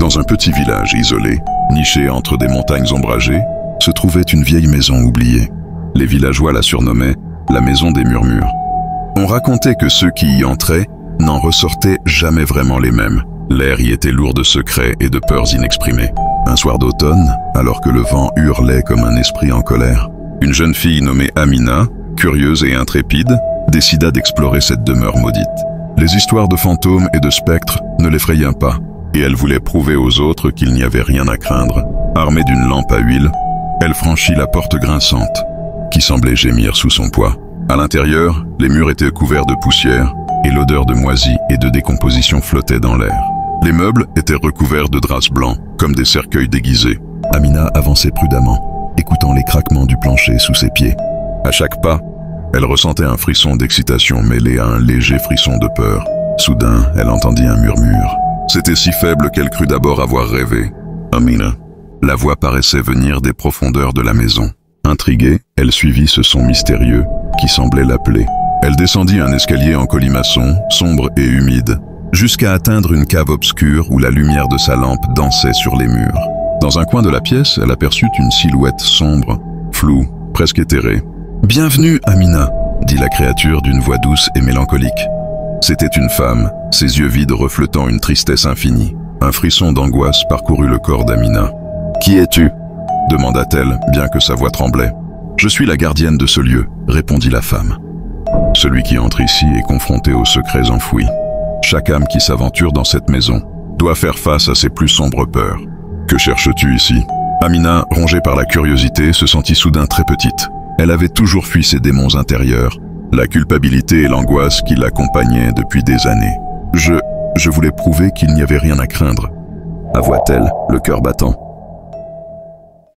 Dans un petit village isolé, niché entre des montagnes ombragées, se trouvait une vieille maison oubliée. Les villageois la surnommaient la maison des murmures. On racontait que ceux qui y entraient n'en ressortaient jamais vraiment les mêmes. L'air y était lourd de secrets et de peurs inexprimées. Un soir d'automne, alors que le vent hurlait comme un esprit en colère, une jeune fille nommée Amina, curieuse et intrépide, décida d'explorer cette demeure maudite. Les histoires de fantômes et de spectres ne l'effrayaient pas, et elle voulait prouver aux autres qu'il n'y avait rien à craindre. Armée d'une lampe à huile, elle franchit la porte grinçante, qui semblait gémir sous son poids. À l'intérieur, les murs étaient couverts de poussière, et l'odeur de moisie et de décomposition flottait dans l'air. Les meubles étaient recouverts de draps blancs, comme des cercueils déguisés. Amina avançait prudemment, écoutant les craquements du plancher sous ses pieds. À chaque pas, elle ressentait un frisson d'excitation mêlé à un léger frisson de peur. Soudain, elle entendit un murmure. C'était si faible qu'elle crut d'abord avoir rêvé. Amina. La voix paraissait venir des profondeurs de la maison. Intriguée, elle suivit ce son mystérieux qui semblait l'appeler. Elle descendit un escalier en colimaçon, sombre et humide, jusqu'à atteindre une cave obscure où la lumière de sa lampe dansait sur les murs. Dans un coin de la pièce, elle aperçut une silhouette sombre, floue, presque éthérée. « Bienvenue, Amina !» dit la créature d'une voix douce et mélancolique. C'était une femme, ses yeux vides reflétant une tristesse infinie. Un frisson d'angoisse parcourut le corps d'Amina. « Qui es-tu » demanda-t-elle, bien que sa voix tremblait. « Je suis la gardienne de ce lieu » répondit la femme. « Celui qui entre ici est confronté aux secrets enfouis. Chaque âme qui s'aventure dans cette maison doit faire face à ses plus sombres peurs. Que cherches-tu ici » Amina, rongée par la curiosité, se sentit soudain très petite. Elle avait toujours fui ses démons intérieurs, la culpabilité et l'angoisse qui l'accompagnaient depuis des années. Je voulais prouver qu'il n'y avait rien à craindre, avoua-t-elle, le cœur battant.